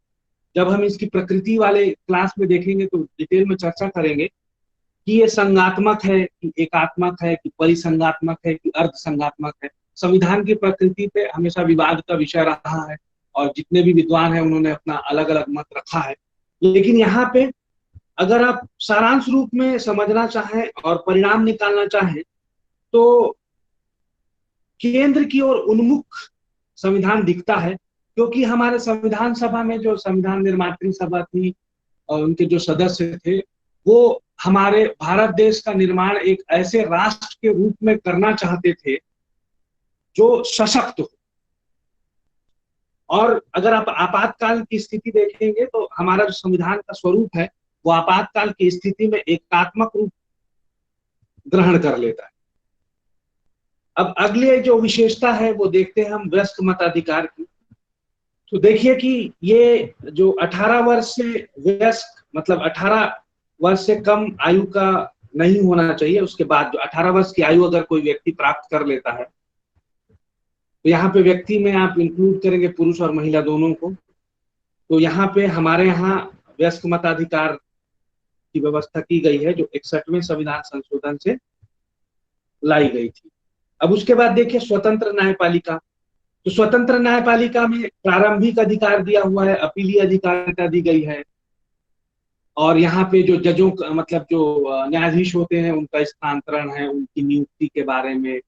जब हम इसकी प्रकृति वाले क्लास में देखेंगे तो डिटेल में चर्चा करेंगे कि ये संघात्मक है कि एकात्मक है कि परिसंघात्मक है कि अर्धसंघात्मक है। संविधान की प्रकृति पे हमेशा विवाद का विषय रहा है और जितने भी विद्वान हैं उन्होंने अपना अलग अलग मत रखा है। लेकिन यहाँ पे अगर आप सारांश रूप में समझना चाहें और परिणाम निकालना चाहें तो केंद्र की ओर उन्मुख संविधान दिखता है, क्योंकि हमारे संविधान सभा में जो संविधान निर्मात्री सभा थी और उनके जो सदस्य थे, वो हमारे भारत देश का निर्माण एक ऐसे राष्ट्र के रूप में करना चाहते थे जो सशक्त हो। और अगर आप आपातकाल की स्थिति देखेंगे तो हमारा जो संविधान का स्वरूप है वो आपातकाल की स्थिति में एकात्मक रूप ग्रहण कर लेता है। अब अगले जो विशेषता है वो देखते हैं हम वयस्क मताधिकार की। तो देखिए कि ये जो 18 वर्ष से वयस्क, मतलब 18 वर्ष से कम आयु का नहीं होना चाहिए, उसके बाद जो 18 वर्ष की आयु अगर कोई व्यक्ति प्राप्त कर लेता है, तो यहाँ पे व्यक्ति में आप इंक्लूड करेंगे पुरुष और महिला दोनों को। तो यहाँ पे हमारे यहाँ वयस्क मताधिकार की व्यवस्था की गई है जो 61वें संविधान संशोधन से लाई गई थी। अब उसके बाद देखिए स्वतंत्र न्यायपालिका। तो स्वतंत्र न्यायपालिका में प्रारंभिक अधिकार दिया हुआ है, अपीलीय अधिकारिता दी गई है, और यहाँ पे जो जजों का मतलब जो न्यायाधीश होते हैं उनका स्थानांतरण है, उनकी नियुक्ति के बारे में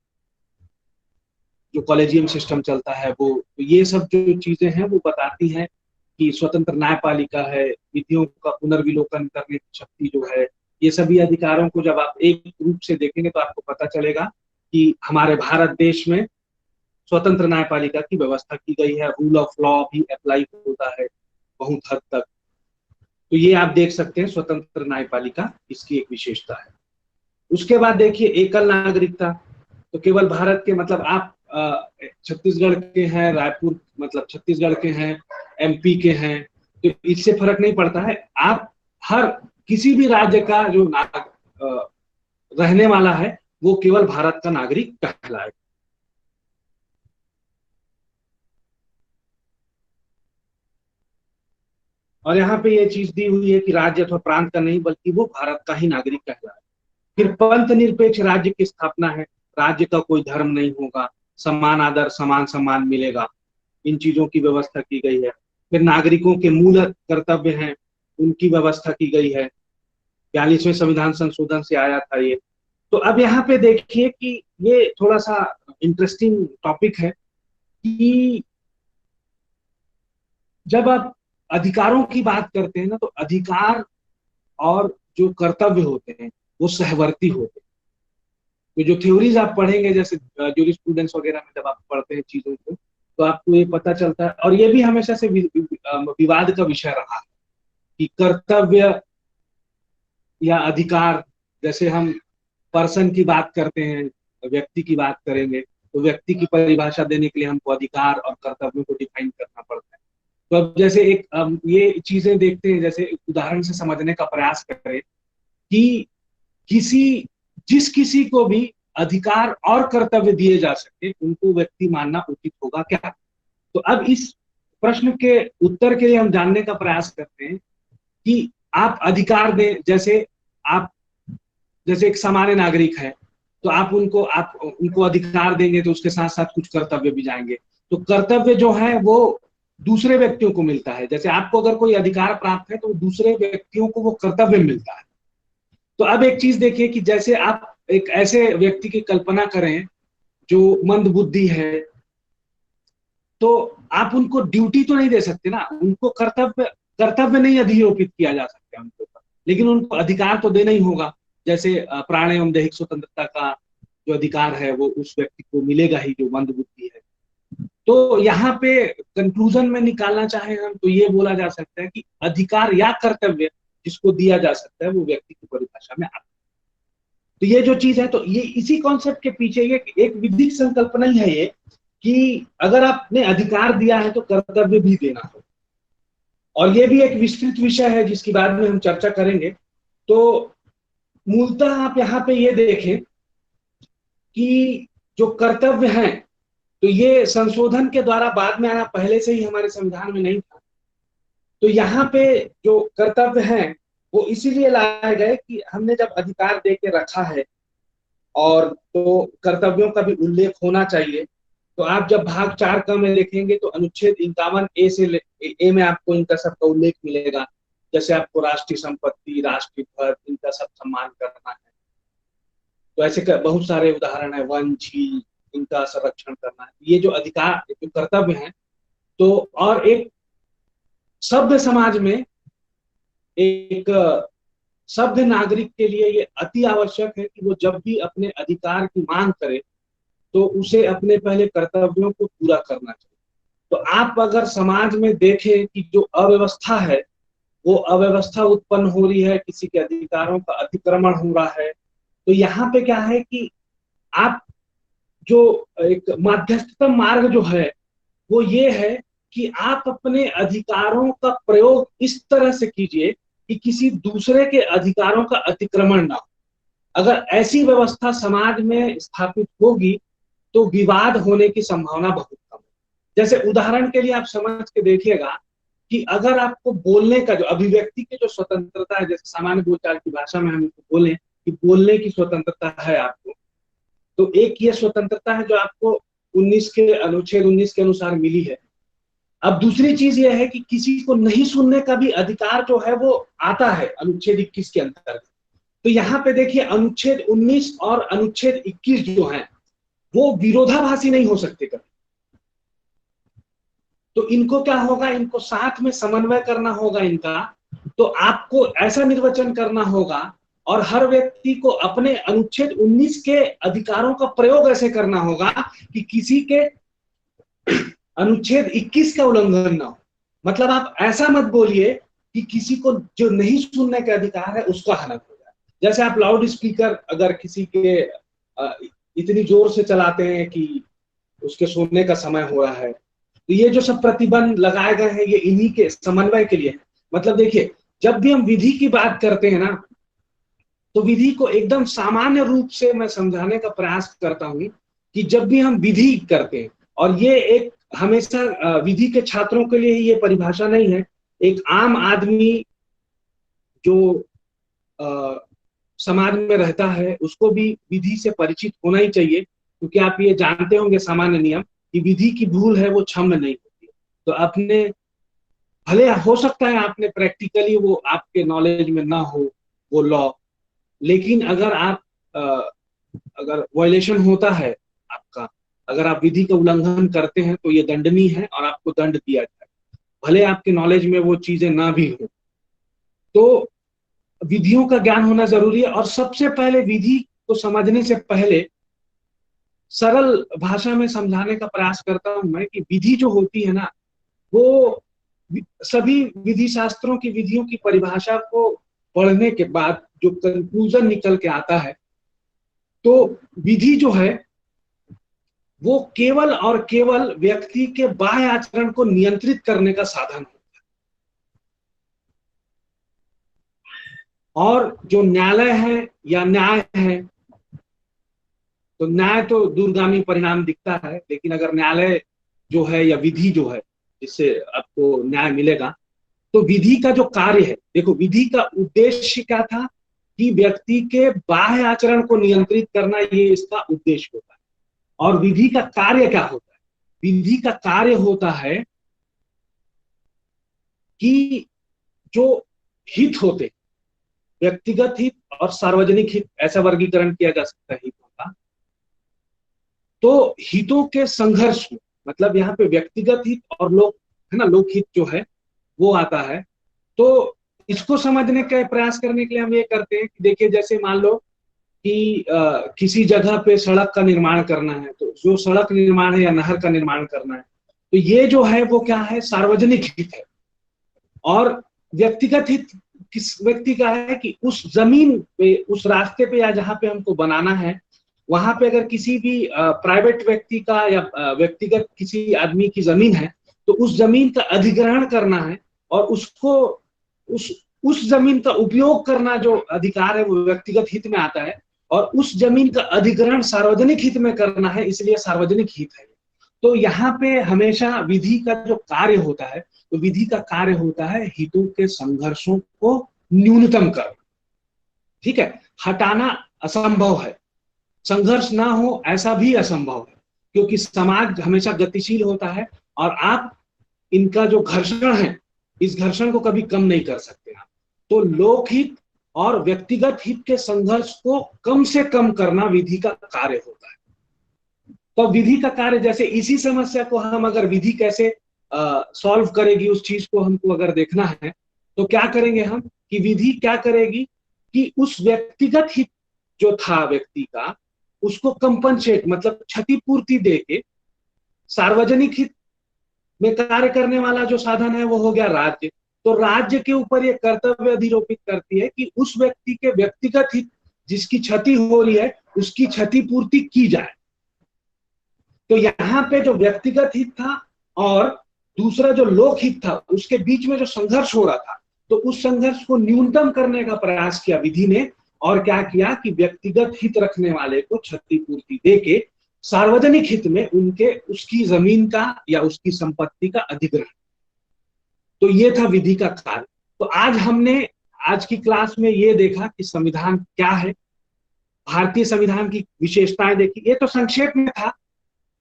जो कॉलेजियम सिस्टम चलता है वो, तो ये सब जो चीजें हैं वो बताती हैं कि स्वतंत्र न्यायपालिका है। विधियों का पुनर्विलोकन करने की शक्ति जो है, ये सभी अधिकारों को जब आप एक रूप से देखेंगे तो आपको पता चलेगा कि हमारे भारत देश में स्वतंत्र न्यायपालिका की व्यवस्था की गई है। रूल ऑफ लॉ भी अप्लाई होता है बहुत हद तक। तो ये आप देख सकते हैं स्वतंत्र न्यायपालिका, इसकी एक विशेषता है। उसके बाद देखिए एकल नागरिकता। तो केवल भारत के, मतलब आप छत्तीसगढ़ के हैं, रायपुर मतलब छत्तीसगढ़ के हैं, MP के हैं, तो इससे फर्क नहीं पड़ता है। आप हर किसी भी राज्य का जो रहने वाला है वो केवल भारत का नागरिक कहलाएगा। और यहाँ पे ये चीज दी हुई है कि राज्य अथवा प्रांत का नहीं बल्कि वो भारत का ही नागरिक कहलाएगा। फिर पंथ निरपेक्ष राज्य की स्थापना है। राज्य का कोई धर्म नहीं होगा, समान आदर समान सम्मान मिलेगा, इन चीजों की व्यवस्था की गई है। फिर नागरिकों के मूल कर्तव्य हैं, उनकी व्यवस्था की गई है। 42वें संविधान संशोधन से आया था ये। तो अब यहाँ पे देखिए कि ये थोड़ा सा इंटरेस्टिंग टॉपिक है कि जब आप अधिकारों की बात करते हैं ना, तो अधिकार और जो कर्तव्य होते हैं वो सहवर्ती होते हैं। तो जो थ्योरीज आप पढ़ेंगे जैसे जूरिस्प्रूडेंस वगैरह में जब आप पढ़ते हैं चीजों को, तो आपको ये पता चलता है। और ये भी हमेशा से विवाद का विषय रहा है कि कर्तव्य या अधिकार, जैसे हम पर्सन की बात करते हैं, व्यक्ति की बात करेंगे, तो व्यक्ति की परिभाषा देने के लिए हमको अधिकार और कर्तव्य को डिफाइन करना पड़ता है। तो अब जैसे एक ये चीजें देखते हैं, जैसे एक उदाहरण से समझने का प्रयास करें कि जिस किसी को भी अधिकार और कर्तव्य दिए जा सके, उनको व्यक्ति मानना उचित होगा क्या? तो अब इस प्रश्न के उत्तर के लिए हम जानने का प्रयास करते हैं कि आप अधिकार दें, जैसे एक सामान्य नागरिक है, तो आप उनको अधिकार देंगे तो उसके साथ साथ कुछ कर्तव्य भी जाएंगे। तो कर्तव्य जो है वो दूसरे व्यक्तियों को मिलता है। जैसे आपको अगर कोई अधिकार प्राप्त है तो दूसरे व्यक्तियों को वो कर्तव्य मिलता है। तो अब एक चीज देखिए कि जैसे आप एक ऐसे व्यक्ति की कल्पना करें जो मंदबुद्धि है, तो आप उनको ड्यूटी तो नहीं दे सकते ना, उनको कर्तव्य नहीं अधिरोपित किया जा सकता उनके ऊपर, लेकिन उनको अधिकार तो देना ही होगा। जैसे प्राण एवं दैहिक स्वतंत्रता का जो अधिकार है वो उस व्यक्ति को मिलेगा ही जो मंदबुद्धि है। तो यहाँ पे कंक्लूजन में निकालना चाहे हम तो ये बोला जा सकता है कि अधिकार या कर्तव्य जिसको दिया जा सकता है वो व्यक्ति की परिभाषा में आता है। तो ये जो चीज है, तो ये इसी कॉन्सेप्ट के पीछे ये एक विधिक संकल्पना ही है ये कि अगर आपने अधिकार दिया है तो कर्तव्य भी देना हो। और ये भी एक विस्तृत विषय है जिसकी बाद में हम चर्चा करेंगे। तो मूलतः आप यहाँ पे ये देखें कि जो कर्तव्य हैं, तो ये संशोधन के द्वारा बाद में आना, पहले से ही हमारे संविधान में नहीं था। तो यहाँ पे जो कर्तव्य हैं वो इसीलिए लाए गए कि हमने जब अधिकार दे के रखा है और तो कर्तव्यों का भी उल्लेख होना चाहिए। तो आप जब भाग 4 में देखेंगे तो अनुच्छेद 51A से ए में आपको इनका सबका उल्लेख मिलेगा। जैसे आपको राष्ट्रीय संपत्ति, राष्ट्रीय ध्वज, इनका सब सम्मान करना है। तो ऐसे बहुत सारे उदाहरण है, वन, झील, इनका संरक्षण करना है। ये जो अधिकार, जो कर्तव्य हैं, तो और एक सभ्य समाज में एक सभ्य नागरिक के लिए ये अति आवश्यक है कि वो जब भी अपने अधिकार की मांग करे तो उसे अपने पहले कर्तव्यों को पूरा करना चाहिए। तो आप अगर समाज में देखें कि जो अव्यवस्था है, वो अव्यवस्था उत्पन्न हो रही है, किसी के अधिकारों का अतिक्रमण हो रहा है, तो यहाँ पे क्या है कि आप जो एक मध्यस्थतम मार्ग जो है वो ये है कि आप अपने अधिकारों का प्रयोग इस तरह से कीजिए कि किसी दूसरे के अधिकारों का अतिक्रमण ना हो। अगर ऐसी व्यवस्था समाज में स्थापित होगी तो विवाद होने की संभावना बहुत कम है। जैसे उदाहरण के लिए आप समझ के देखिएगा कि अगर आपको बोलने का जो अभिव्यक्ति की जो स्वतंत्रता है, जैसे सामान्य बोलचाल की भाषा में हम बोलें कि बोलने की स्वतंत्रता है आपको, तो एक ये स्वतंत्रता है जो आपको अनुच्छेद 19 के अनुसार मिली है। अब दूसरी चीज ये है कि किसी को नहीं सुनने का भी अधिकार जो है वो आता है अनुच्छेद 21 के अंतर्गत। तो यहाँ पे देखिए अनुच्छेद 19 और अनुच्छेद 21 जो है वो विरोधाभासी नहीं हो सकते कभी। तो इनको क्या होगा, इनको साथ में समन्वय करना होगा इनका। तो आपको ऐसा निर्वचन करना होगा और हर व्यक्ति को अपने अनुच्छेद 19 के अधिकारों का प्रयोग ऐसे करना होगा कि किसी के अनुच्छेद 21 का उल्लंघन ना हो। मतलब आप ऐसा मत बोलिए कि किसी को जो नहीं सुनने का अधिकार है उसका हनन हो जाए। जैसे आप लाउड स्पीकर अगर किसी के इतनी जोर से चलाते हैं कि उसके सुनने का समय हो रहा है, तो ये जो सब प्रतिबंध लगाए गए हैं ये इन्हीं के समन्वय के लिए। मतलब देखिए, जब भी हम विधि की बात करते हैं ना, तो विधि को एकदम सामान्य रूप से मैं समझाने का प्रयास करता हूं कि जब भी हम विधि करते हैं, और ये एक हमेशा विधि के छात्रों के लिए ये परिभाषा नहीं है, एक आम आदमी जो समाज में रहता है उसको भी विधि से परिचित होना ही चाहिए, क्योंकि आप ये जानते होंगे सामान्य नियम कि विधि की भूल है वो क्षम्य नहीं होती। तो अपने भले हो सकता है आपने प्रैक्टिकली वो आपके नॉलेज में ना हो वो लॉ, लेकिन अगर आप अगर वायलेशन होता है आपका, अगर आप विधि का उल्लंघन करते हैं तो ये दंडनीय है और आपको दंड दिया जाए, भले आपके नॉलेज में वो चीजें ना भी हो। तो विधियों का ज्ञान होना जरूरी है। और सबसे पहले विधि को समझने से पहले सरल भाषा में समझाने का प्रयास करता हूं मैं कि विधि जो होती है ना, वो सभी विधि शास्त्रों की विधियों की परिभाषा को पढ़ने के बाद जो कंक्लूजन निकल के आता है, तो विधि जो है वो केवल और केवल व्यक्ति के बाह्य आचरण को नियंत्रित करने का साधन होता है। और जो न्यायालय है या न्याय है, तो न्याय तो दूरगामी परिणाम दिखता है, लेकिन अगर न्यायालय जो है या विधि जो है जिससे आपको न्याय मिलेगा, तो विधि का जो कार्य है, देखो विधि का उद्देश्य क्या था कि व्यक्ति के बाह्य आचरण को नियंत्रित करना, ये इसका उद्देश्य होता है। और विधि का कार्य क्या होता है? विधि का कार्य होता है कि जो हित होते, व्यक्तिगत हित और सार्वजनिक हित, ऐसा वर्गीकरण किया जा सकता है हितों का। तो हितों के संघर्ष में, मतलब यहाँ पे व्यक्तिगत हित और लोक है ना, लोकहित जो है वो आता है। तो इसको समझने का प्रयास करने के लिए हम ये करते हैं कि देखिए, जैसे मान लो कि किसी जगह पे सड़क का निर्माण करना है, तो जो सड़क निर्माण है या नहर का निर्माण करना है, तो ये जो है वो क्या है, सार्वजनिक हित है। और व्यक्तिगत हित किस व्यक्ति का है कि उस जमीन पे, उस रास्ते पे या जहाँ पे हमको बनाना है, वहां पे अगर किसी भी प्राइवेट व्यक्ति का या व्यक्तिगत किसी आदमी की जमीन है, तो उस जमीन का अधिग्रहण करना है और उसको उस जमीन का उपयोग करना जो अधिकार है वो व्यक्तिगत हित में आता है, और उस जमीन का अधिग्रहण सार्वजनिक हित में करना है, इसलिए सार्वजनिक हित है। तो यहाँ पे हमेशा विधि का जो कार्य होता है, तो विधि का कार्य होता है हितों के संघर्षों को न्यूनतम करना। ठीक है, हटाना असंभव है, संघर्ष ना हो ऐसा भी असंभव है, क्योंकि समाज हमेशा गतिशील होता है और आप इनका जो घर्षण है, इस घर्षण को कभी कम नहीं कर सकते आप। तो लोकहित और व्यक्तिगत हित के संघर्ष को कम से कम करना विधि का कार्य होता है। तो विधि का कार्य, जैसे इसी समस्या को हम अगर विधि कैसे सॉल्व करेगी, उस चीज को हमको अगर देखना है, तो क्या करेंगे हम कि विधि क्या करेगी कि उस व्यक्तिगत हित जो था व्यक्ति का, उसको कंपनसेट मतलब क्षतिपूर्ति देके सार्वजनिक हित में कार्य करने वाला जो साधन है वो हो गया राज्य। तो राज्य के ऊपर ये कर्तव्य अधिरोपित करती है कि उस व्यक्ति के व्यक्तिगत हित जिसकी क्षति हो रही है उसकी क्षतिपूर्ति की जाए। तो यहाँ पे जो व्यक्तिगत हित था और दूसरा जो लोकहित था, उसके बीच में जो संघर्ष हो रहा था, तो उस संघर्ष को न्यूनतम करने का प्रयास किया विधि ने। और क्या किया कि व्यक्तिगत हित रखने वाले को क्षतिपूर्ति देके सार्वजनिक हित में उसकी जमीन का या उसकी संपत्ति का अधिग्रहण। तो ये था विधि का कार्य। तो आज हमने आज की क्लास में ये देखा कि संविधान क्या है, भारतीय संविधान की विशेषताएं देखी। ये तो संक्षेप में था,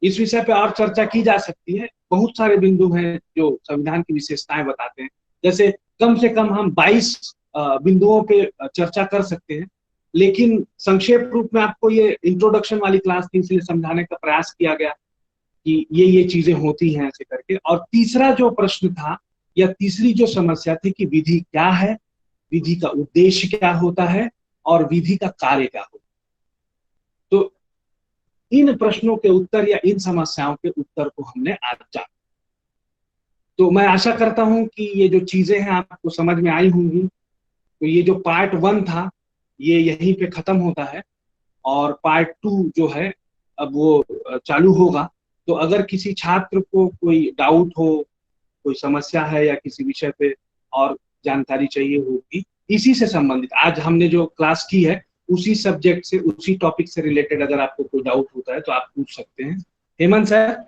इस विषय पे और चर्चा की जा सकती है। बहुत सारे बिंदु हैं जो संविधान की विशेषताएं बताते हैं, जैसे कम से कम हम 22 बिंदुओं पे चर्चा कर सकते हैं, लेकिन संक्षेप रूप में आपको ये इंट्रोडक्शन वाली क्लास थी, इसलिए समझाने का प्रयास किया गया कि ये चीजें होती हैं ऐसे करके। और तीसरा जो प्रश्न था या तीसरी जो समस्या थी कि विधि क्या है, विधि का उद्देश्य क्या होता है और विधि का कार्य क्या होता है। तो इन प्रश्नों के उत्तर या इन समस्याओं के उत्तर को हमने आज जाना। तो मैं आशा करता हूं कि ये जो चीजें हैं आपको समझ में आई होंगी। तो ये जो पार्ट 1 था ये यहीं पे खत्म होता है और पार्ट 2 जो है अब वो चालू होगा। तो अगर किसी छात्र को कोई डाउट हो, कोई समस्या है या किसी विषय पे और जानकारी चाहिए होगी इसी से संबंधित, आज हमने जो क्लास की है उसी सब्जेक्ट से, उसी टॉपिक से रिलेटेड अगर आपको कोई डाउट होता है तो आप पूछ सकते हैं। हेमंत सर।